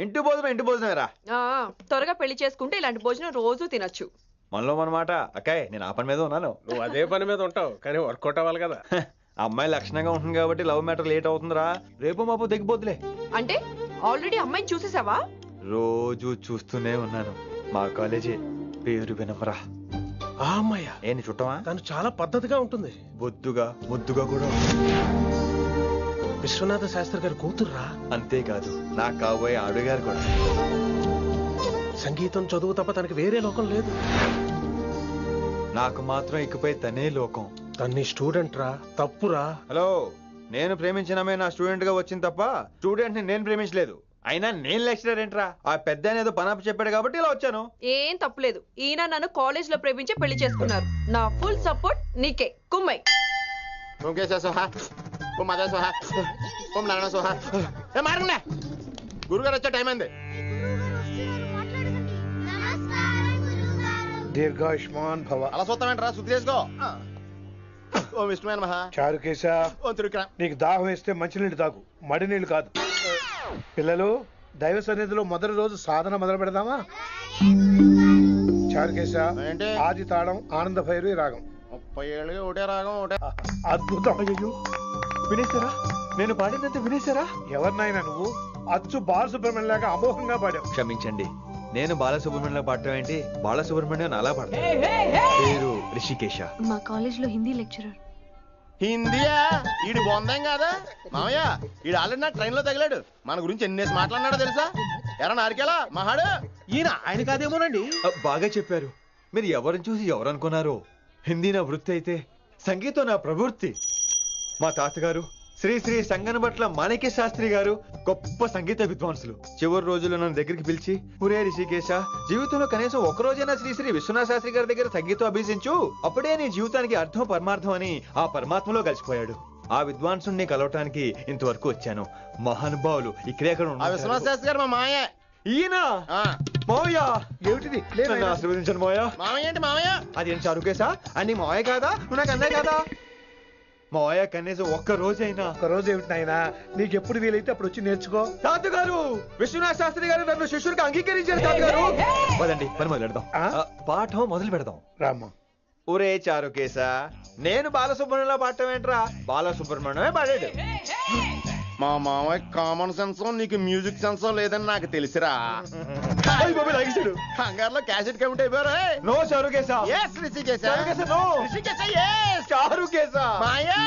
ఇంటి భోజనమేరా. త్వరగా పెళ్లి చేసుకుంటే ఇలాంటి భోజనం రోజు తినొచ్చు. మనలో మనమాట. అక్కాయ్ నేను ఆ పని మీద ఉన్నాను. నువ్వు అదే పని మీద ఉంటావు కానీ వర్కౌట్ అవ్వాలి కదా. అమ్మాయి లక్షణంగా ఉంటుంది కాబట్టి లవ్ మ్యాటర్ లేట్ అవుతుందిరా. రేపు మాపు దిగిపోతులే. అంటే ఆల్రెడీ అమ్మాయిని చూసేసావా? రోజు చూస్తూనే ఉన్నాను. మా కాలేజీ పేరు వినమరా. ఆ అమ్మాయ ఏంటి చుట్టమా? తను చాలా పద్ధతిగా ఉంటుంది. బొద్దుగా ముద్దుగా కూడా. విశ్వనాథ శాస్త్రి గారి కూతుర్రా. అంతేకాదు నా కాబోయే ఆడుగారు కూడా. సంగీతం చదువు తప్ప తనకి వేరే లోకం లేదు. నాకు మాత్రం ఇకపై తనే లోకం. తన్ని స్టూడెంట్ రా. తప్పురా. హలో, నేను ప్రేమించినమే నా స్టూడెంట్ గా వచ్చింది తప్ప స్టూడెంట్ ని నేను ప్రేమించలేదు. అయినా నేను లెక్చరర్ ఏంట్రా? ఆ పెద్ద ఏదో పనాపు చెప్పాడు కాబట్టి ఇలా వచ్చాను. ఏం తప్పులేదు. ఈయన నన్ను కాలేజ్ లో ప్రేమించి పెళ్లి చేసుకున్నారు. నా ఫుల్ సపోర్ట్ నీకే. కుమ్మై గురుగారు వచ్చే టైం అయింది. దీర్ఘాయుష్మాన్ భవ. అలా చూస్తామేంట్రా? శుద్ధి చేసుకో. ఓ విష్ణుమైన మహా. చారుకేశ, నీకు దాహం వేస్తే మంచినీళ్ళు తాగు, మడి నీళ్లు కాదు. పిల్లలు, దైవ సన్నిధిలో మొదటి రోజు సాధన మొదలు పెడదామా? చారుకేశ, ఆది తాళం ఆనంద భైరవి రాగం. 30 ఏళ్ళుగా ఒకటే రాగం ఒకటే. అద్భుతం. అయ్యో వినేశారా? నేను పాడిందంటే వినేశారా? ఎవరినైనా నువ్వు అచ్చు బాలసుబ్రహ్మణ్యం లాగా అమోఘంగా పాడావు. క్షమించండి, నేను బాలసుబ్రహ్మణ్యంలో పాడటం ఏంటి? బాలసుబ్రహ్మణ్యం అలా పాడతాను. పేరు రిషికేశ. మా కాలేజ్ లో హిందీ లెక్చరర్. హిందీయా? ఈడు బొందేం కాదా మామయ్య? ఈడు ఆల్రెడీ నా ట్రైన్ లో తగిలాడు. మన గురించి ఎన్నేసి మాట్లాడినాడో తెలుసా? ఎరా నారికేలా మహాడు. ఈయన ఆయన కాదేమోనండి. బాగా చెప్పారు. మీరు ఎవరిని చూసి ఎవరు అనుకున్నారు? హిందీ నా వృత్తి అయితే సంగీతం నా ప్రవృత్తి. మా తాతగారు శ్రీ శ్రీ సంగనబట్ల మాణిక్య శాస్త్రి గారు గొప్ప సంగీత విద్వాంసులు. చివరి రోజుల్లో నన్ను దగ్గరికి పిలిచి, ఒరే రిషికేశ, జీవితంలో కనీసం ఒక రోజైనా శ్రీ శ్రీ విశ్వనాథ శాస్త్రి గారి దగ్గర సంగీతం అభ్యసించు, అప్పుడే నీ జీవితానికి అర్థం పరమార్థం అని ఆ పరమాత్మలో కలిసిపోయాడు. ఆ విద్వాంసుని కలవటానికి ఇంతవరకు వచ్చాను. మహానుభావులు ఇక్కడే అక్కడ విశ్వనాథ శాస్త్రి గారు మా మామయ్య. ఈయన మావయ్య. ఏమిటిది? నన్ను ఆశీర్వదించండి మావయ్య. మామయ్య ఏంటి మామయ్య? అదేం చారుకేశా? అని మావయ్య కాదా? నువ్వు నాకు అన్నయ్య కాదా? మావయ్య కనీసం ఒక్క రోజైనా. ఒక రోజు ఏమిటి నాయనా, నీకు ఎప్పుడు వీలైతే అప్పుడు వచ్చి నేర్చుకో. తాతగారు, విశ్వనాథ శాస్త్రి గారు నన్ను శిష్యుడికి అంగీకరించారు. తాతగారు పదండి, పని మొదలు పెడదాం. పాఠం మొదలు పెడదాం. రామ్మా. ఒరే చారుకేశ, నేను బాలసుబ్రహ్మణ్యంలో పాడటం ఏంట్రా? బాలసుబ్రహ్మణ్యమే పాడాడు. మా మామయ్య కామన్ సెన్స్ నీకు మ్యూజిక్ సెన్స్ లేదని నాకు తెలిసిరా. కంగారులో క్యాసెట్ కమిట్ అయిపోయారు. No Charukesa. Yes Rishikesa. No Rishikesa. Yes Charukesa. మాయా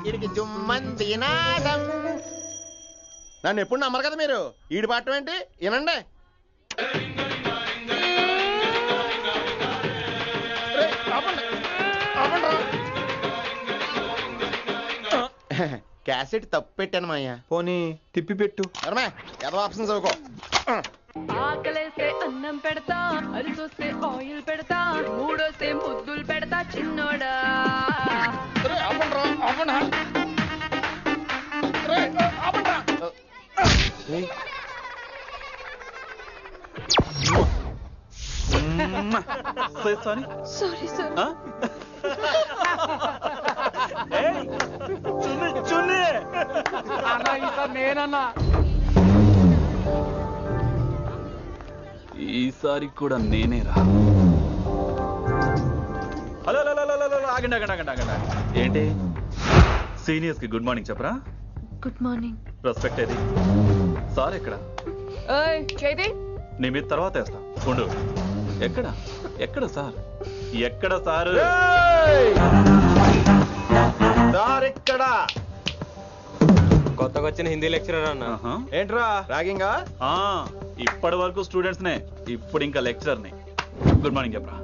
వీడికి జుమ్మంది నాదం. నన్ను ఎప్పుడు నమ్మరు కదా మీరు. ఈడి పాడటం ఏంటి? వినండి. క్యాసెట్ తప్పు పెట్టాను మాయ్యా. పోనీ తిప్పి పెట్టు. ఏదో ఆప్షన్ చదువుకో. ఆకలేస్తే అన్నం పెడతా, అరిసొస్తే ఆయిల్ పెడతా, మూడోస్తే ముద్దులు పెడతా చిన్నోడా. Sorry sir. ఈసారి కూడా నేనేరా. హలో ఆగండి ఆగండి ఆగండి ఆగండి. ఏంటి సీనియర్స్ కి గుడ్ మార్నింగ్ చెప్పరా? Good morning. రెస్పెక్ట్ ఏది? సార్ ఎక్కడ? నీ మీద తర్వాత వేస్తా ఉండు. ఎక్కడ ఎక్కడ సార్? ఎక్కడ సార్? కొత్తగా వచ్చిన హిందీ లెక్చరర్ అన్న. ఏంట్రా ర్యాగింగా? ఇప్పటి వరకు స్టూడెంట్స్ నే, ఇప్పుడు ఇంకా లెక్చరర్ ని. గుడ్ మార్నింగ్ చెప్పరా.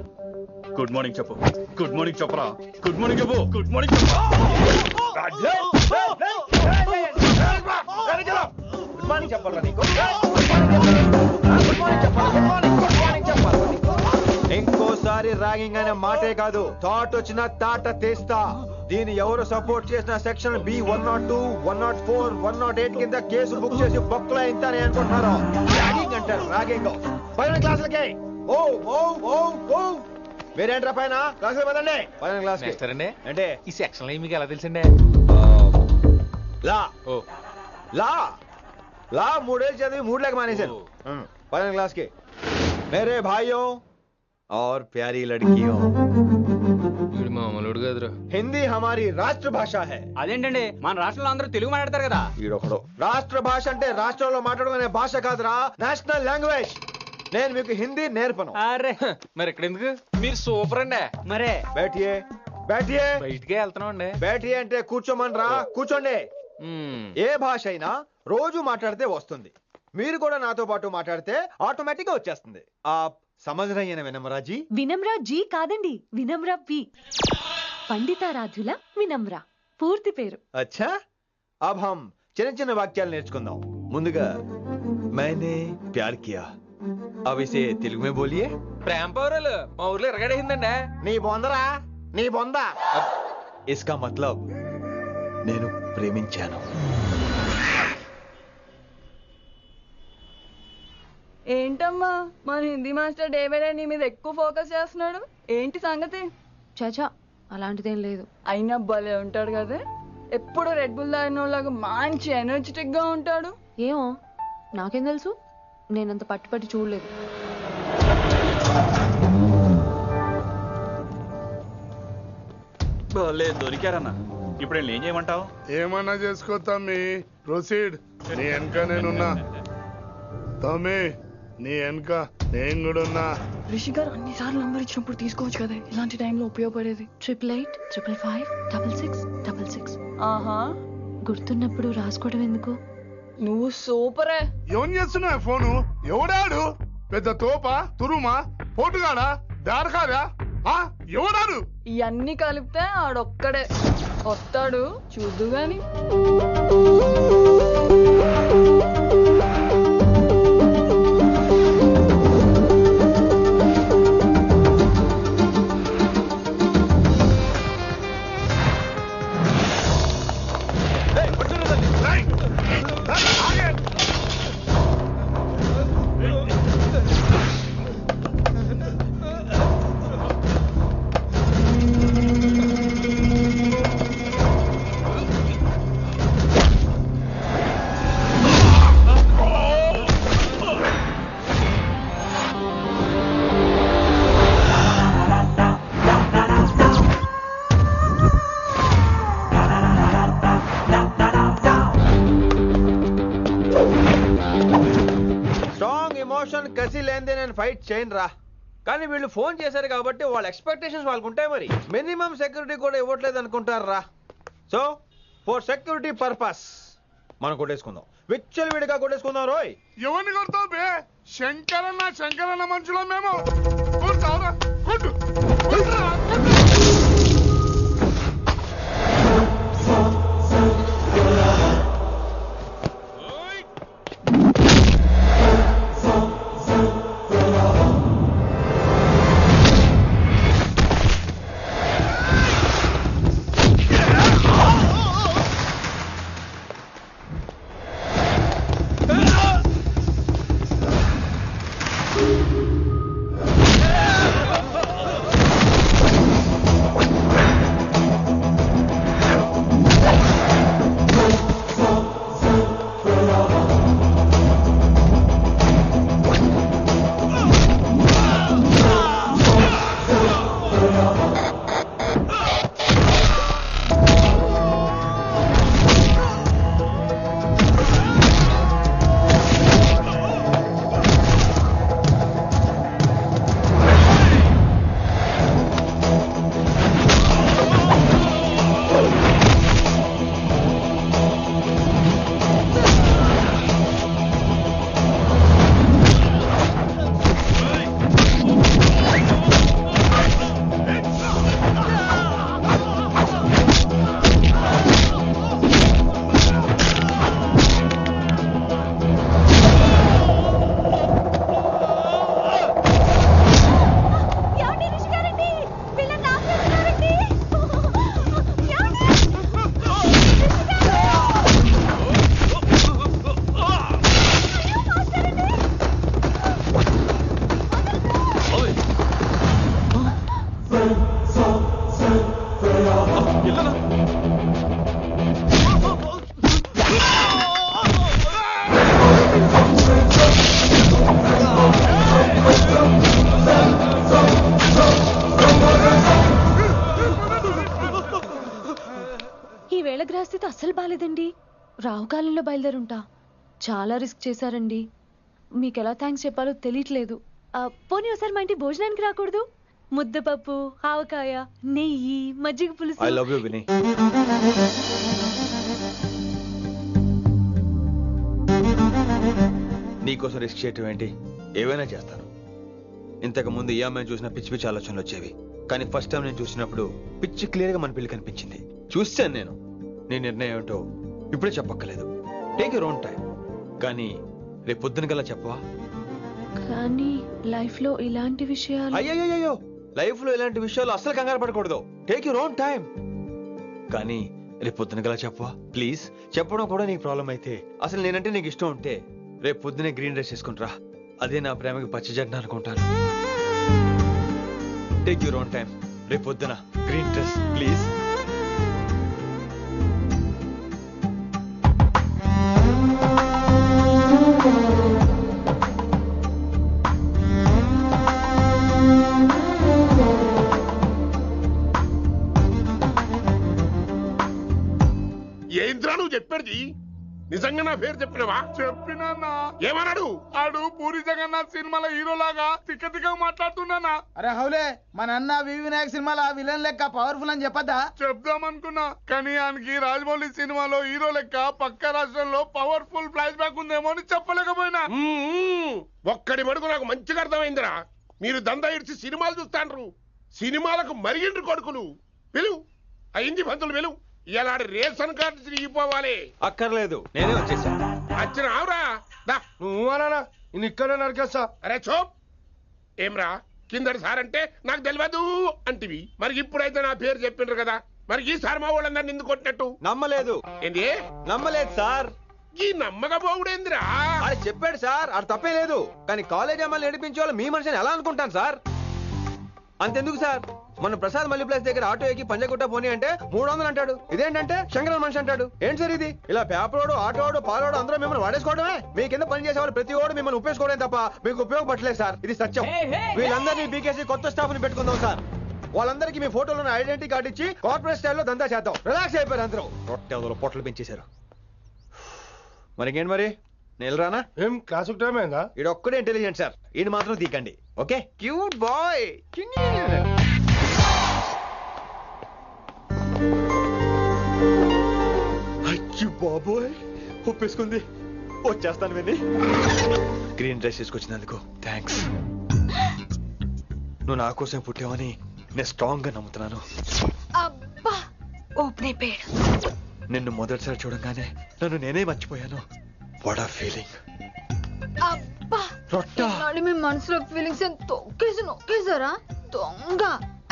గుడ్ మార్నింగ్ చెప్పు. గుడ్ మార్నింగ్ చెప్పరా. గుడ్ మార్నింగ్ చెప్పు. గుడ్ మార్నింగ్ చెప్పు. గుడ్ మార్నింగ్ చెప్పాలా నీకు? ఇంకోసారి ర్యాగింగ్ అనే మాటే కాదు, థాట్ వచ్చిన తాట తీస్తా. దీన్ని ఎవరు సపోర్ట్ చేసిన సెక్షన్ బి 102, 104, 108 కింద కేసు బుక్ చేసి బొక్కలో ఇంతనే అనుకుంటున్నారు. ర్యాగింగ్ అంటారు ర్యాగింగ్. పైన క్లాసులకి ఓ ఓ ఓ ఓ. మీరేంట్రా పైన క్లాసులు పదండి. పైన క్లాస్ అంటే ఈ సెక్షన్ లో మీకు ఎలా తెలిసిండే? లా లా లా 3 ఏళ్ళు చదివి 3 లేక మానేశాను 10 क्लास के मेरे भाइयों और प्यारी लड़कियों వీడు మామూలుడు కదరా. हिंदी हमारी राष्ट्र भाषा है అదేంటండి మన రాష్ట్రంలో అందరూ తెలుగు మాట్లాడతారు కదా. ఈడొకడు రాష్ట్ర భాష అంటే రాష్ట్రంలో మాట్లాడుకునే భాష కాదురా, నేషనల్ లాంగ్వేజ్. నేను మీకు హిందీ నేర్పను. అరే మరి ఇక్కడ ఎందుకు? మీరు సూపర్ అండి. మరే బైఠియే బైఠియే బయటికే వెళ్తున్నాం అండి. బైఠియే అంటే కూర్చోమనరా, కూర్చోండి. ఏ భాష అయినా రోజు మాట్లాడితే వస్తుంది. మీరు కూడా నాతో పాటు మాట్లాడితే ఆటోమేటిక్ గా వచ్చేస్తుంది. आप समझ रही है ना विनम्रा जी? వినమ్రా జీ కాదండి, వినమ్రా వి. పండితారాధ్యుల వినమ్ర పూర్తి పేరు. अच्छा अब हम చిన్న చిన్న వాక్యాలు నేర్చుకుందాం. ముందుగా मैंने प्यार किया. अब इसे तेलुगु में बोलिए. ప్రేమ పౌరులు మా ఊర్లో ఎరగడేసిందండి. నీ బొందరా నీ బొంద. इसका मतलब నేను ప్రేమించాను. ఏంటమ్మా మన Hindi master day by day నీ మీద ఎక్కువ ఫోకస్ చేస్తున్నాడు, ఏంటి సంగతి? చాచా అలాంటిదేం లేదు. అయినా భలే ఉంటాడు కదా, ఎప్పుడు రెడ్ బుల్ తాగినోళ్ళగా మంచి ఎనర్జెటిక్ గా ఉంటాడు. ఏమో నాకేం తెలుసు, నేనంత పట్టుపట్టి చూడలేదు. దొరికారన్నా. ఇప్పుడు ఏం చేయమంటావు? ఏమన్నా చేసుకో తమ్మి, ప్రొసీడ్. నీ వెనక నేనున్నా తమ్మి, నీ వెనక నేను కూడా ఉన్నా. రిషి గారు అన్నిసార్లు నంబర్ ఇచ్చినప్పుడు తీసుకోవచ్చు కదా, ఇలాంటి టైంలో ఉపయోగపడేది. 8885556666. ఆహా గుర్తున్నప్పుడు రాసుకోవడం ఎందుకు? నువ్వు సూపరే. ఏం చేస్తున్నావు ఫోను? ఎవడాడు? పెద్ద తోప, తురుమా, పోటుగాడా, దారకారా? ఎవడాడు? ఇవన్నీ కలిపితే ఆడొక్కడే వస్తాడు, చూద్దు గాని. ఫైట్ చేయను రా, కానీ వీళ్ళు ఫోన్ చేశారు కాబట్టి వాళ్ళ ఎక్స్పెక్టేషన్స్ వాళ్ళకు ఉంటాయి. మరి మినిమం సెక్యూరిటీ కూడా ఇవ్వట్లేదు అనుకుంటారు రా. సో ఫర్ సెక్యూరిటీ పర్పస్ మనం కొట్టేసుకుందాం, విచ్చలవిడిగా కొట్టేసుకుందాం. రోయ్ ఎవరిని కొడతావు బే? శంకరన్న మనుషులో మేము. కొడతావురా, కొట్టు. రావుకాలంలో బయలుదేరుంటా. చాలా రిస్క్ చేశారండి. మీకు ఎలా థ్యాంక్స్ చెప్పాలో తెలియట్లేదు. పోనీ ఒకసారి మా ఇంటి భోజనానికి రాకూడదు? ముద్దపప్పు, ఆవకాయ, నెయ్యి, మజ్జిగ పులుసు. ఐ లవ్ యూ విని. నీకోసం రిస్క్ చేయటం ఏంటి? ఏవైనా చేస్తాను. ఇంతకు ముందు ఈ అమ్మాయిని చూసిన పిచ్చి పిచ్చి ఆలోచనలు వచ్చేవి, కానీ ఫస్ట్ టైం నేను చూసినప్పుడు పిచ్చి క్లియర్ గా మన పిల్లి కనిపించింది. చూశాను నేను. నీ నిర్ణయం ఏమిటో ఇప్పుడే చెప్పక్కర్లేదు. Take your own time. కానీ రేపు పొద్దున గల చెప్పవా? కానీ లైఫ్ లో ఇలాంటి విషయాలు. అయ్యో, లైఫ్ లో ఇలాంటి విషయాలు అసలు కంగారు పడకూడదు. Take your own time. కానీ రేపు పొద్దున గల చెప్పవా ప్లీజ్? చెప్పడం కూడా నీకు ప్రాబ్లం అయితే, అసలు నేనంటే నీకు ఇష్టం ఉంటే రేపు పొద్దునే గ్రీన్ డ్రెస్ వేసుకుంటారా. అదే నా ప్రేమకి పచ్చి జెండా అనుకుంటాను. Take your own time. రేపు పొద్దున గ్రీన్ డ్రెస్ ప్లీజ్. ఏంద్రా నువ్వు చెప్పేది? నిజంగా నా పేరు చెప్పినవా? చెప్పినా ఏమన్నాడు? ఆడు పూరి జగన్నాథ్ సినిమాలో హీరో లాగా తిక్క తిక్క మాట్లాడుతున్నానా? అరే హౌలే, మన అన్న వినాయక్ సినిమాలో విలన్ లెక్క పవర్ఫుల్ అని చెప్పద్దా? చెప్దామనుకున్నా, కానీ ఆయనకి రాజమౌళి సినిమాలో హీరో లెక్క పక్క రాష్ట్రంలో పవర్ఫుల్ ఫ్లాష్ బ్యాక్ ఉందేమో అని చెప్పలేకపోయినా. ఒక్కడి మడుగు నాకు మంచిగా అర్థమైందిరా. మీరు దందా ఇడిచి సినిమాలు చూస్తాండ్రు. సినిమాలకు మరిగిండ్రు కొడుకులు. పిలువు, అయింది పంతులు పిలువు. ఇలా రేషన్ కార్డు తిరిగిపోవాలి. అక్కర్లేదు, నేనే వచ్చేసా. వచ్చిన ఆవురా. నువ్వు అనా నేను ఇక్కడే నరికేస్తా. అరే చోప్. ఏమ్రా, కిందటి సార్ అంటే నాకు తెలియదు అంటివి. మరి ఇప్పుడైతే నా పేరు చెప్పిండ్రు కదా, మరి ఈసారి మా వాళ్ళందరినీ ఎందుకు కొట్టినట్టు? నమ్మలేదు. ఏంది? నమ్మలేదు సార్. ఈ నమ్మకపోవుడేందిరా? అది చెప్పాడు సార్, అది తప్పే లేదు. కానీ కాలేజ్ అమ్మాయిలు నడిపించే వాళ్ళు మీ మనిషిని ఎలా అనుకుంటాను సార్? అంతెందుకు సార్, మన ప్రసాద్ మల్లి ప్లేస్ దగ్గర ఆటో ఎక్కి పంజగుట్ట పోనీ అంటే 300 అంటాడు. ఇదేంటంటే శంకరన్ మనిషి అంటాడు. ఏంటి సార్ ఇది? ఇలా పేపరోడు, ఆటోడు, పాలోడు అందరూ మిమ్మల్ని వాడేసుకోవడమే. మీ కింద పని చేసేవాళ్ళు ప్రతి ఓడు మిమ్మల్ని ఉపయోగించుకోవడం తప్ప మీకు ఉపయోగపడలేదు సార్. ఇది సత్యం. వీళ్ళందరినీ బీకేసి కొత్త స్టాఫ్ ని పెట్టుకుందాం సార్. వాళ్ళందరికీ మీ ఫోటోలను ఐడెంటిటీ కార్డు ఇచ్చి కార్పొరేట్ స్టైల్లో దందా చేద్దాం. రిలాక్స్ అయిపోయారు అందరూ. రొట్టె పొట్టలు పెంచేశారు. మరికేంటి మరి, నేను రానా? ఏం క్లాసుకు టైం అయిందా? ఈడొక్కడే ఇంటెలిజెంట్ సార్, ఈయన మాత్రం తీకండి. Okay, cute boy. అయ్యో బాబోయ్, ఒప్పేసుకుంది. వచ్చేస్తాను విని. గ్రీన్ డ్రెస్ తీసుకొచ్చినందుకు థ్యాంక్స్. నువ్వు నా కోసం పుట్టావని నేను స్ట్రాంగ్ గా నమ్ముతున్నాను. అబ్బా, ఓపెన్ అయిపోయాడు. నిన్ను మొదటిసారి చూడంగానే నన్ను నేనే మర్చిపోయాను. వాట్ ఆ ఫీలింగ్. అబ్బా, రొట్టా. మీ మనసులో ఫీలింగ్స్ తొక్కేసి నొక్కేసారా దొంగ?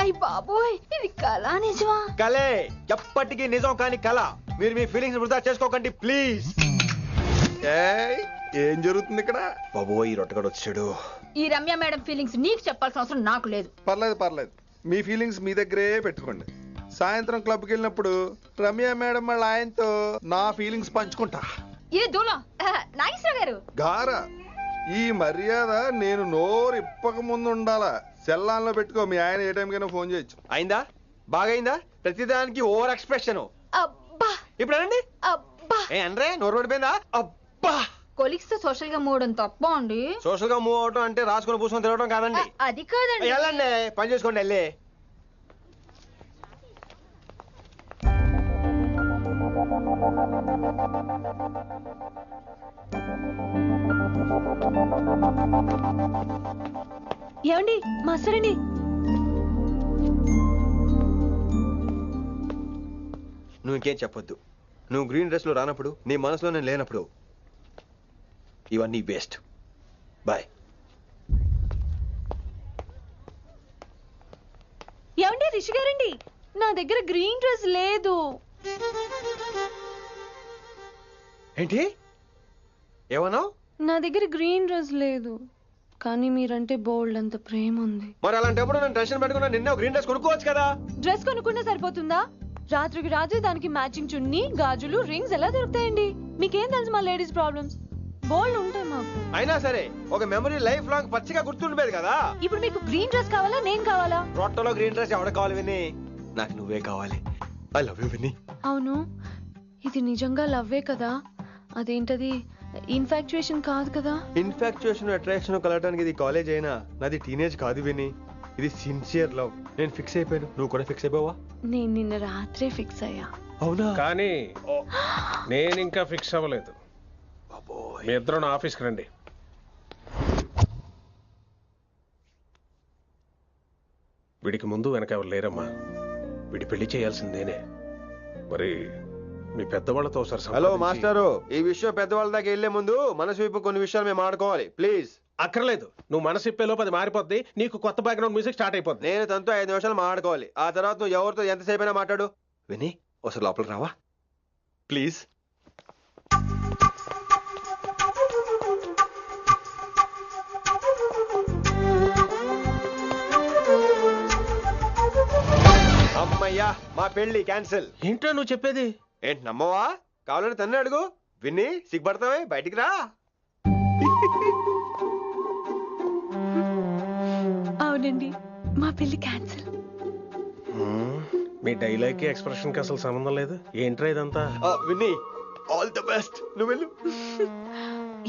అయ్యి బాబోయ్, ఇది కళ నిజమా? కలే, ఎప్పటికీ నిజం కాని కళ. మీరు మీ ఫీలింగ్స్ వృధా చేసుకోకండి ప్లీజ్. ఏం జరుగుతుంది ఇక్కడ? బాబోయ్, రొట్టగడు వచ్చాడు. ఈ రమ్య మేడం ఫీలింగ్స్ నీకు చెప్పాల్సిన అవసరం నాకు లేదు. పర్లేదు, మీ ఫీలింగ్స్ మీ దగ్గరే పెట్టుకోండి. సాయంత్రం క్లబ్కి వెళ్ళినప్పుడు రమ్య మేడం వాళ్ళ ఆయనతో నా ఫీలింగ్స్ పంచుకుంటా. ఏ దూల నాగేశ్వర గారు గారా, ఈ మర్యాద నేను నోరు ఇప్పక ముందు ఉండాలా. సెల్లాన్లో పెట్టుకో, మీ ఆయన ఏ టైం కైనా ఫోన్ చేయొచ్చు. అయిందా? బాగైందా? ప్రతిదానికి ఓవర్ ఎక్స్ప్రెషన్. అబ్బా, ఇప్పుడు అనండి. అబ్బా, ఏ అనరే, నోరు పడిపోయిందా? అబ్బా. కొలిక్స్ తో సోషల్ గా మూవ్ తప్ప అండి. సోషల్ గా మూవ్ అవటం అంటే రాసుకొని పూసుకొని తిరగడం కాదండి. అది కాదండి. వెళ్ళండి, పని చేసుకోండి. వెళ్ళి ఏమండి, మాస్టరండి. నువ్వు ఇంకేం చెప్పొద్దు. నువ్వు గ్రీన్ డ్రెస్ లో రానప్పుడు, నీ మనసులో నేను లేనప్పుడు ఇవన్నీ వేస్ట్. బాయ్. ఏమండి, రిషి గారండి, నా దగ్గర గ్రీన్ డ్రెస్ లేదు. ఏంటి ఏమన్నావు? నా దగ్గర గ్రీన్ డ్రెస్ లేదు, కానీ మీరంటే బోల్డ్ అంత ప్రేమ ఉంది. మరి అలాంటప్పుడు నేను టెన్షన్ పెట్టుకున్నా, నిన్నే గ్రీన్ డ్రెస్ కొనుక్కోవచ్చు కదా. డ్రెస్ కొనుక్కున్నా సరిపోతుందా? రాత్రికి రాత్రి దానికి మ్యాచింగ్ చున్నీ, గాజులు, రింగ్స్ ఎలా దొరుకుతాయండి? మీకేం తెలుసు మా లేడీస్ ప్రాబ్లమ్స్? బోల్డ్ ఉంటాయి మాకు. అయినా సరే ఒక మెమరీ లైఫ్ లాంగ్ పచ్చిగా గుర్తుండిపోయేది కదా. ఇప్పుడు మీకు గ్రీన్ డ్రెస్ కావాలా, నేను కావాలా? రొట్టలో గ్రీన్ డ్రెస్ ఎవడ కావాలి విని? నాకు నువ్వే కావాలి. ఐ లవ్ యూ విని. అవును, ఇది నిజంగా లవ్వే కదా? అదేంటది ఇన్ఫాక్చుయేషన్ కాదు కదా? ఇన్ఫాక్చుయేషన్ అట్రాక్షన్ కలగడానికి ఇది కాలేజ్ అయినా నాది టీనేజ్ కాదు విని. ఇది సిన్సియర్ లవ్. నేను ఫిక్స్ అయిపోయాను. నువ్వు కూడా ఫిక్స్ అయిపోవా? నేను నిన్న రాత్రే ఫిక్స్ అయ్యా. అవునా? కానీ నేను ఇంకా ఫిక్స్ అవ్వలేదు. మీ ఇద్దరు నా ఆఫీస్కి రండి. వీడికి ముందు వెనక ఎవరు లేరమ్మా. వీడి పెళ్లి చేయాల్సిందేనే. మరి మీ పెద్దవాళ్ళతో ఒకసారి హలో మాస్టారు, ఈ విషయం పెద్దవాళ్ళ దాకా వెళ్లే ముందు మనసు వైపు కొన్ని విషయాలు మేము ఆడుకోవాలి ప్లీజ్. అక్కర్లేదు, నువ్వు మనసు ఇప్పేలోపు అది మారిపోద్ది. నీకు కొత్త బ్యాక్గ్రౌండ్ మ్యూజిక్ స్టార్ట్ అయిపోద్ది. నేను తనతో 5 నిమిషాలు మాట్లాడుకోవాలి. ఆ తర్వాత నువ్వు ఎవరితో ఎంతసేపు అయినా మాట్లాడు. విని ఒకసారి లోపలికి రావా ప్లీజ్? అమ్మయ్యా, మా పెళ్లి క్యాన్సిల్. ఏంటో నువ్వు చెప్పేది? ఏంటి నమ్మవా? కావాలని తన్నే అడుగు. విన్ని సిగ్గుపడతావే, బయటికి రా. అవునండి, మా పెళ్లి క్యాన్సిల్. మీ డైలాగ్ కి ఎక్స్ప్రెషన్ కి అసలు సంబంధం లేదు. ఏంట్రా ఇదంతా? విన్ని ఆల్ ది బెస్ట్. నువ్వు వెళ్ళు.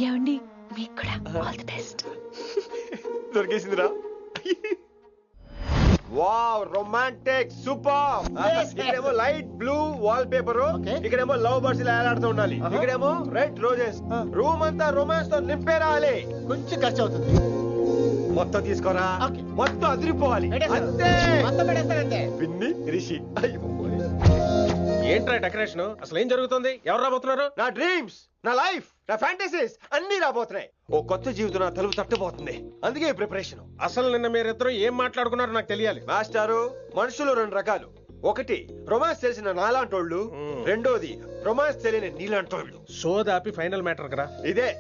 ఏమండి, మీకు కూడా ఆల్ ది బెస్ట్. దొరికేసిందిరా. Wow, romantic, super. ఇక్కడేమో లైట్ బ్లూ వాల్ పేపర్, ఇక్కడేమో లవ్ బర్డ్స్ ఇలా ఏలాడుతూ ఉండాలి, ఇక్కడేమో రెడ్ రోజెస్. రూమ్ అంతా రొమాన్స్ తో నింపే రావాలి. కొంచెం ఖర్చు అవుతుంది. మొత్తం తీసుకోరా, మొత్తం అదిరిపోవాలి. అంతే. విన్ని రిషి. ఏంట్రా డెకరేషన్? అసలు ఏం జరుగుతుంది? ఎవరు రాబోతున్నారు? నా డ్రీమ్స్, నా లైఫ్, నా ఫ్యాంటసీస్ అన్ని రాబోతున్నాయి. ఓ కొత్త జీవితం నా తలుపు తట్టబోతుంది. అందుకే ప్రిపరేషన్. అసలు నిన్న మీరిద్దరు ఏం మాట్లాడుకున్నారో నాకు తెలియాలి. మాస్టారు, మనుషులు 2 రకాలు. ఒకటి రొమాన్స్ తెలిసిన నాలాంటోళ్ళు, రెండోది రొమాన్స్ తెలియని నీలాంటోళ్ళు. సోదాపి ఫైనల్ మ్యాటర్ కదా. ఇదే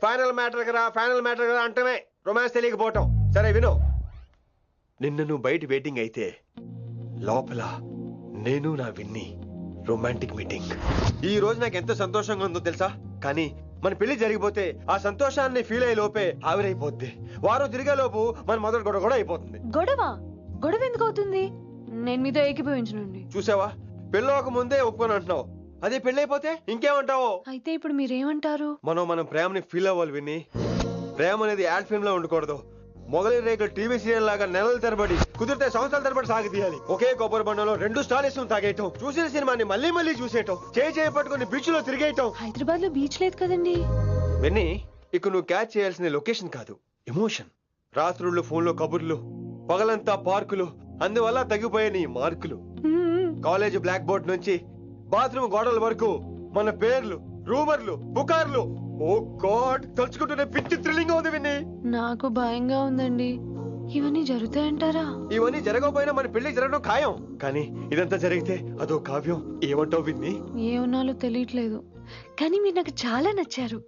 ఫైనల్ మ్యాటర్ కదా. ఫైనల్ మ్యాటర్ కదా అంటమే రొమాన్స్ తెలియకపోవటం. సరే విను, నిన్న నువ్వు బయట వెయిటింగ్ అయితే లోపల నేను నా విన్ని రొమాంటిక్ మీటింగ్. ఈ రోజు నాకు ఎంత సంతోషంగా ఉందో తెలుసా? కానీ మన పెళ్లి జరిగిపోతే ఆ సంతోషాన్ని ఫీల్ అయ్యే లోపే ఆవిరైపోద్ది. వారం తిరిగే లోపు మన మొదటి గొడవ కూడా అయిపోతుంది. గొడవ ఎందుకు అవుతుంది? నేను మీతో ఏకీభవించనండి. చూసావా, పెళ్ళవక ముందే ఒప్పుకొని అంటున్నావు. అదే పెళ్ళైపోతే ఇంకేమంటావు? అయితే ఇప్పుడు మీరేమంటారు? మనం ప్రేమని ఫీల్ అవ్వాలి విని. ప్రేమ అనేది యాడ్ ఫిల్మ్ లో ఉండకూడదు. మొగలి రేకులు టీవీ సీరియల్ లాగా నెలల తరబడి, కుదిరితే సంవత్సరాల తరబడి సాగి తీయాలి. ఒకే కొబ్బరి బండలో 2 స్టాలిస్ తాగేయటం, చూసిన సినిమాని మళ్ళీ చూసేయటం, చేయి పట్టుకుని బీచ్ లో తిరిగేయటం. హైదరాబాద్ లో బీచ్ లేదు కదండి. విన్ని, ఇక నువ్వు క్యాచ్ చేయాల్సిన లొకేషన్ కాదు, ఎమోషన్. రాత్రుళ్ళు ఫోన్ లో కబుర్లు, పగలంతా పార్కులు, అందువల్ల తగ్గిపోయే నీ మార్కులు. కాలేజ్ బ్లాక్ బోర్డ్ నుంచి బాత్రూమ్ గోడల వరకు మన పేర్లు, రూమర్లు, పుకార్లు. ఓ గాడ్, తలుచుకుంటూనే పిచ్చి థ్రిల్లింగ్ ఉంది విన్ని. నాకు భయంగా ఉందండి. ఇవన్నీ జరుగుతాయంటారా? ఇవన్నీ జరగకపోయినా మన పెళ్లి జరగడం ఖాయం. కానీ ఇదంతా జరిగితే అదో కావ్యం. ఏమంటావు విన్ని? ఏమన్నాలో తెలియట్లేదు, కానీ మీరు నాకు చాలా నచ్చారు.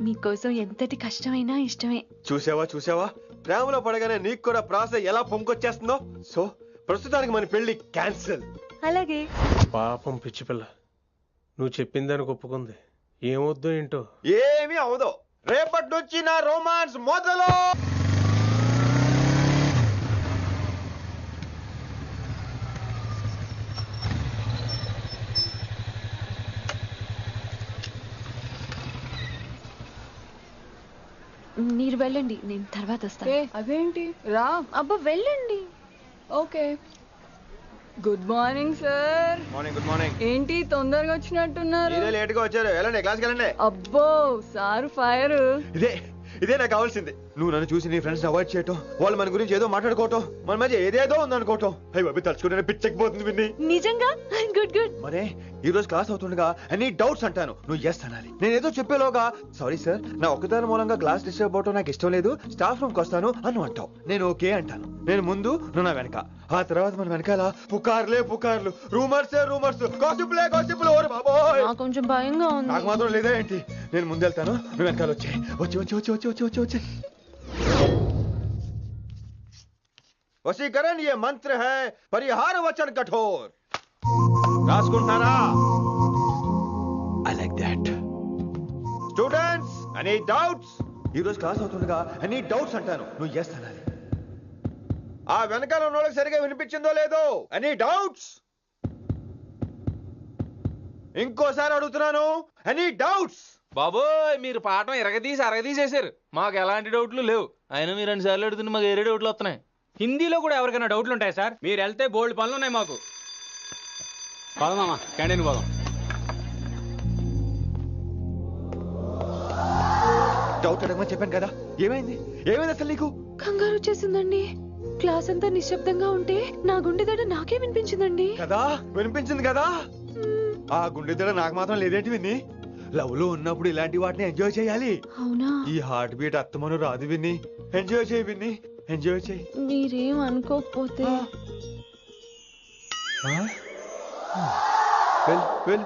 మీకోసం ఎంతటి కష్టమైనా ఇష్టమే. చూసావా, ప్రేమలో పడగానే నీకు కూడా ప్రాస ఎలా పొంకొచ్చేస్తుందో. సో ప్రస్తుతానికి మన పెళ్లి క్యాన్సిల్. అలాగే. పాపం పిచ్చి పిల్ల, నువ్వు చెప్పిందానికి ఒప్పుకుంది. ఏమొద్దు ఏంటో. ఏమీ అవదో. రేపటి నుంచి నా రొమాన్స్ మొదలు. మీరు వెళ్ళండి, నేను తర్వాత వస్తాను. అదేంటి రా. అబ్బా వెళ్ళండి. Okay. Good morning sir. Morning. Good morning. ఏంటి తొందరగా వచ్చినట్టున్నారు? ఇదే లేట్ గా వచ్చారు. వెళ్ళండి, క్లాస్కి వెళ్ళండి. అబ్బో సార్ ఫైర్. ఇదే నాకు కావాల్సింది. నువ్వు నన్ను చూసి నీ ఫ్రెండ్స్ అవాయిడ్ చేయటం, వాళ్ళు మన గురించి ఏదో మాట్లాడుకోవటం, మన మధ్య ఏదేదో ఉందనుకోవటం. అయ్యి బాబు, తలుచుకుంటే పిచ్చెక్కిపోతుంది విన్ని. నిజంగా గుడ్. మరే ఈ రోజు క్లాస్ అవుతుండగా ఎనీ డౌట్స్ అంటాను, నువ్వు ఎస్ అనాలి. నేను ఏదో చెప్పేలోగా సారీ సార్, నా ఒక్కదాని మూలంగా క్లాస్ డిస్టర్బ్ అవటం నాకు ఇష్టం లేదు, స్టాఫ్ రూమ్ కి వస్తాను అని అంటావు. నేను ఓకే అంటాను. నేను ముందు, నువ్వు నా వెనక. ఆ తర్వాత మన వెనకాల పుకార్లు, రూమర్స్, గాసిప్లే. ఓరే బాబోయ్, నాకు కొంచెం భయంగా ఉంది. నాకు మాత్రం లేదా ఏంటి? నేను ముందు వెళ్తాను, నువ్వు వెనకాల వచ్చే. वशीकरण ये मंत्र है, परिहार वचन कठोर. रासकुंठारा. I like that. Students, any doubts? ఈ రోజు క్లాస్ అవుతుండగా any doubts అంటాను, నువ్వు yes అనాలి. ఆ వెనకాల ఉన్న వాళ్ళకి సరిగా వినిపించిందో లేదో? any doubts? ఇంకోసారి అడుగుతున్నాను, ఎనీ డౌట్స్? బాబోయ్ మీరు పాఠం అరగదీసేశారు. మాకు ఎలాంటి డౌట్లు లేవు. అయినా మీరు 2 సార్లు అడుగుతుంటే మాకు వేరే డౌట్లు వస్తున్నాయి. హిందీలో కూడా ఎవరికైనా డౌట్లు ఉంటాయి సార్? మీరు వెళ్తే బోల్డ్ పనులు ఉన్నాయి మాకు. పోదామా క్యాంటీన్ పోదాం. డౌట్ అడగమని చెప్పాను కదా, ఏమైంది అసలు నీకు? కంగారు వచ్చేసిందండి. క్లాస్ అంతా నిశ్శబ్దంగా ఉంటే నా గుండెదడ నాకే వినిపించిందండి. కదా వినిపించింది కదా. ఆ గుండెదడ నాకు మాత్రం లేదేంటి విన్ని? లవ్ లో ఉన్నప్పుడు ఇలాంటి వాటిని ఎంజాయ్ చేయాలి. అవునా? ఈ హార్ట్ బీట్ అత్తమను రాదు విన్ని. ఎంజాయ్ చేయి విన్ని, ఎంజాయ్ చేయి. మీరేం అనుకోకపోతే వెల్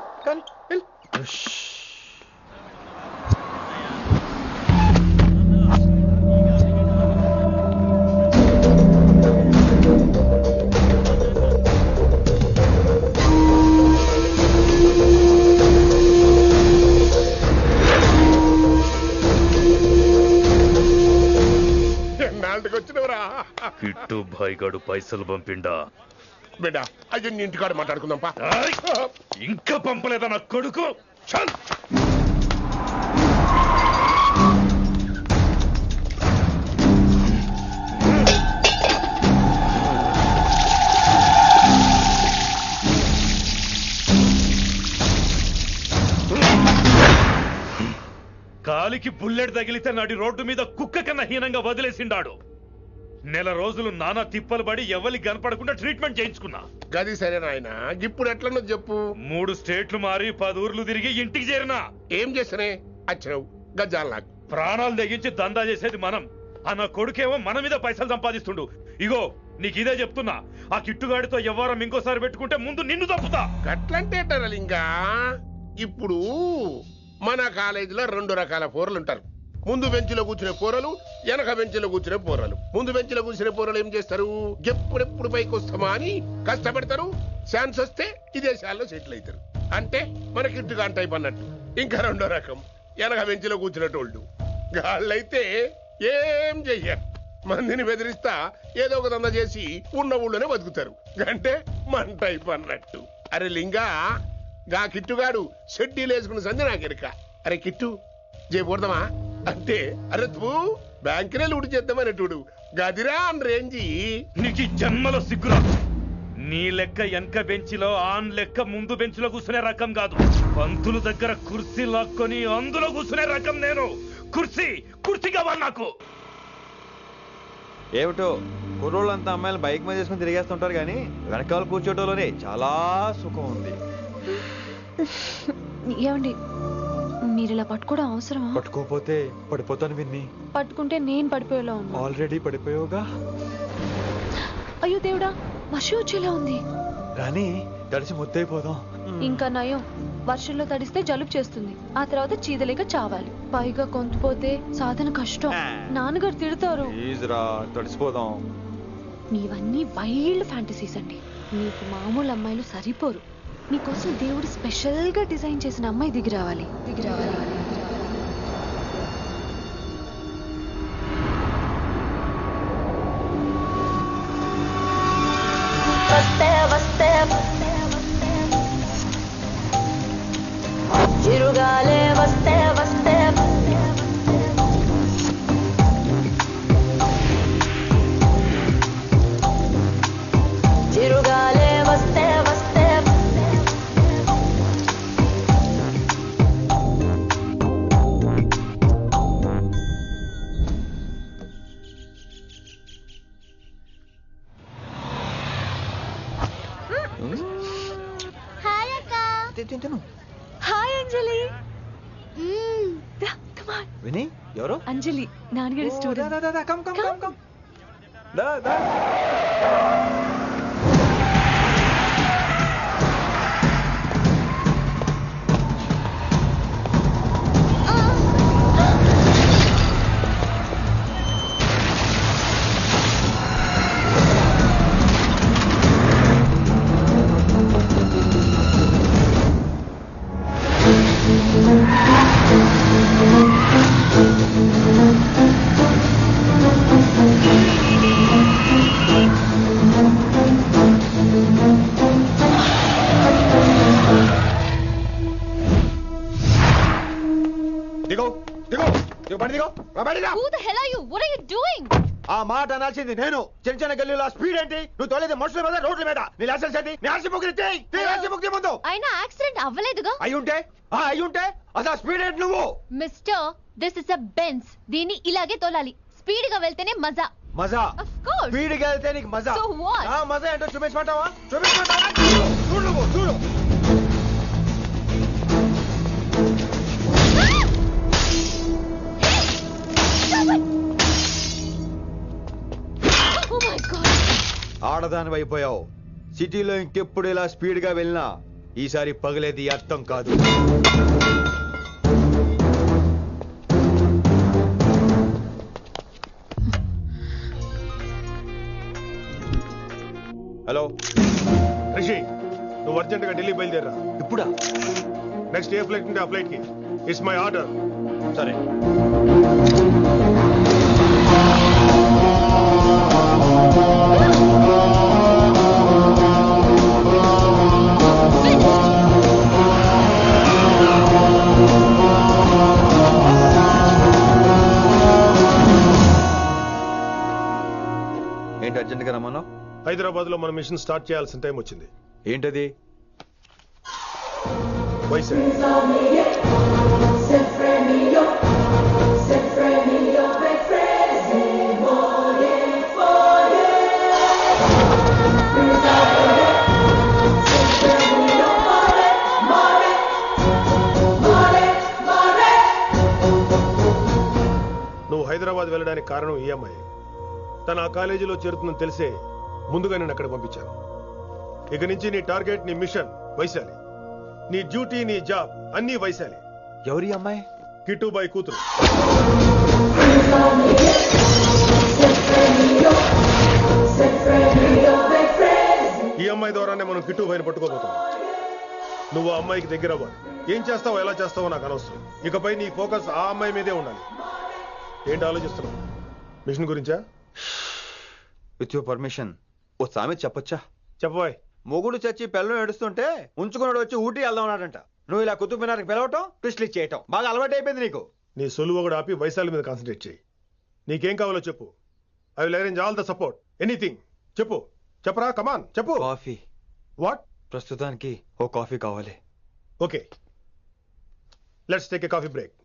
ఎన్నాళ్ళకి వచ్చినవరా? కిట్టు భాయ్ గాడు పైసలు పంపిండా? బిడ్డ అయ్యో నీ ఇంటికాడ మాట్లాడుకుందాం పా. ఇంకా పంపలేదా నా కొడుకు? చల్ కాలికి బుల్లెట్ తగిలితే నాటి రోడ్డు మీద కుక్క కన్నా హీనంగా వదిలేసిండాడు. నెల రోజులు నానా తిప్పలు పడి ఎవరికి కనపడకుండా ట్రీట్మెంట్ చేయించుకున్నా. గది సరే నాయన, ఇప్పుడు ఎట్లనో చెప్పు. 3 స్టేట్లు మారి 10 ఊర్లు తిరిగి ఇంటికి చేరినా. ఏం చేసినే వచ్చినావు? గజ్జాలు నాకు ప్రాణాలు తెగించి దందా చేసేది మనం. అన్న కొడుకేమో మన మీద పైసలు సంపాదిస్తుండు. ఇగో నీకు ఇదే చెప్తున్నా, ఆ కిట్టుగాడితో ఎవరం ఇంకోసారి పెట్టుకుంటే ముందు నిన్ను తప్పుతా. గట్లంటే ఇంకా ఇప్పుడు మన కాలేజీలో 2 రకాల పోరలు ఉంటారు. ముందు బెంచ్లో కూర్చునే పోరలు, వెనక బెంచ్లో కూర్చునే పోరలు. ముందు బెంచ్లో కూర్చునే పోరలు ఏం చేస్తారు? ఎప్పుడెప్పుడు పైకి వస్తామా అని కష్టపడతారు. ఛాన్స్ వస్తే విదేశాల్లో సెటిల్ అవుతారు. అంటే మనకి ఇట్టుగా టైప్ అన్నట్టు. ఇంకా 2వ రకం వెనక బెంచ్లో కూర్చునేటోళ్ళు. వాళ్ళైతే ఏం చెయ్యరు, మందిని బెదిరిస్తా ఏదో ఒక దంద చేసి ఉన్న ఊళ్ళోనే బతుకుతారు. అంటే మన టైప్ అన్నట్టు. అరే లింగా, గా కిట్టుగాడు షెడ్డీలు వేసుకున్న సంది నాకెరక. అరే కిట్టు చేయకూడదామా అంటే, అరే తూ బ్యాంకునే లూటి చేద్దామనేటుడు గదిరా అని రేంజి. నీకు జన్మలో సిగ్గురా. నీ లెక్క వెనక బెంచిలో ఆన్ లెక్క ముందు బెంచ్లో కూర్చునే రకం కాదు. పంతులు దగ్గర కుర్చీ లాక్కొని అందులో కూర్చునే రకం నేను. కుర్చీ కావాలి నాకు. ఏమిటో కుర్రోళ్ళంతా అమ్మాయిలు బైక్ మీద చేసుకుని తిరిగేస్తుంటారు, కానీ వెనకాల కూర్చోటంలోనే చాలా సుఖం ఉంది. ఏమండి, మీరు ఇలా పట్టుకోవడం అవసరమా? పట్టుకోపోతే పడిపోతాను విన్ని. పట్టుకుంటే నేను పడిపోయేలా ఉన్నా. ఆల్రెడీ పడిపోయావుగా. అయ్యో దేవుడా, వర్షం వచ్చేలా ఉంది. రాని తడిసి ముద్దైపోదాం. ఇంకా నయం, వర్షంలో తడిస్తే జలుబు చేస్తుంది. ఆ తర్వాత చీదలేక చావాలి. పైగా కొంతపోతే సాధన కష్టం. నాన్నగారు తిడతారు. ప్లీజ్ రా, తడిసిపోదాం. నీవన్నీ వైల్డ్ ఫ్యాంటసీస్ అండి. నీకు మామూలు అమ్మాయిలు సరిపోరు. నీకోసం దేవుడు స్పెషల్ గా డిజైన్ చేసిన అమ్మాయి దిగి రావాలి. చిరుగాలే వస్తే వస్తే చిరుగాలే వస్తే వస్తే హాయ్ అక్క. హాయ్ అంజలి. విని ఎవరు? అంజలి, నాన్నగారి స్టూడెంట్. గాడిద Who the hell are you? What are you doing? ఆ మాట అనాల్సింది నేను. చిన్న చిన్న గల్లీలో స్పీడ్ ఏంటి? నువ్వు తోలేది మనుషుల మీద, రోడ్ల మీద. నీ లైసెన్స్ ఏంటి? నీ ఆర్సీ బుక్ ఇచ్చేయ్. నీ ఆర్సీ బుక్ ముందు. అయినా యాక్సిడెంట్ అవ్వలేదుగా. అయ్యుంటే అసలు స్పీడ్ ఏంటి నువ్వు? Mister, this is a Benz. దీన్ని ఇలాగే తోలాలి. స్పీడ్ గా వెళ్తేనే మజా. మజా? Of course. స్పీడ్ గా వెళ్తే నీకు మజా. So what? ఆ మజా ఏంటో చూపించమంటావా? చూడు నువ్వు, చూడు. Oh my God. ఆడదాని అయిపోయావు. సిటీలో ఇంకెప్పుడు ఇలా స్పీడ్ గా వెళ్ళినా ఈసారి పగలేది అర్థం కాదు. హలో రిషి, నువ్వు అర్జెంట్ గా ఢిల్లీ బయలుదేరా. ఇప్పుడా? నెక్స్ట్ ఏ ఫ్లైట్ ఉంటే ఆ ఫ్లైట్ కి. It's my order. సరే. ఏంటి అర్జెంట్ గా రమ్మన్నావు? హైదరాబాద్ లో మన మిషన్ స్టార్ట్ చేయాల్సిన టైం వచ్చింది. ఏంటది? వైజాగ్. నువ్వు హైదరాబాద్ వెళ్ళడానికి కారణం ఈ అమ్మాయి. తను ఆ కాలేజీలో చేరుతుందని తెలిసే ముందుగా నేను అక్కడ పంపించాను. ఇక నుంచి నీ టార్గెట్, నీ మిషన్ వైశాలి. నీ డ్యూటీ, నీ జాబ్ అన్నీ వైశాలి. ఎవరి అమ్మాయి? కిట్టుబాయి కూతురు. ఈ అమ్మాయి ద్వారానే మనం కిట్టుబాయిని పట్టుకోబోతున్నాం. నువ్వు ఆ అమ్మాయికి దగ్గర అవ్వాలి. ఏం చేస్తావో ఎలా చేస్తావో నాకు అనవసరం. ఇకపై నీ ఫోకస్ ఆ అమ్మాయి మీదే ఉండాలి. ఏంటి ఆలోచిస్తున్నావు? మిషన్ గురించా? విత్ యువర్ పర్మిషన్ ఓ సామెత చెప్పొచ్చా? చెప్పబాయ్. మొగుడు చచ్చి పిల్లలు ఏడుస్తుంటే ఉంచుకున్నాడు వచ్చి ఊటీ వెళ్దామన్నాడంట. నువ్వు ఇలా కుతుబ్ మినార్కి పిలవటం, ట్విస్ట్లు చేయటం బాగా అలవాటు అయిపోయింది నీకు. నీ సొలువు కూడా ఆపి వైశాలి మీద కాన్సన్ట్రేట్ చేయి. నీకేం కావాలో చెప్పు. I will arrange all the support. Anything చెప్పు. చెప్పరా, కమాన్ చెప్పు. కాఫీ. వాట్? ప్రస్తుతానికి ఓ కాఫీ కావాలి. Okay, let's take a coffee break.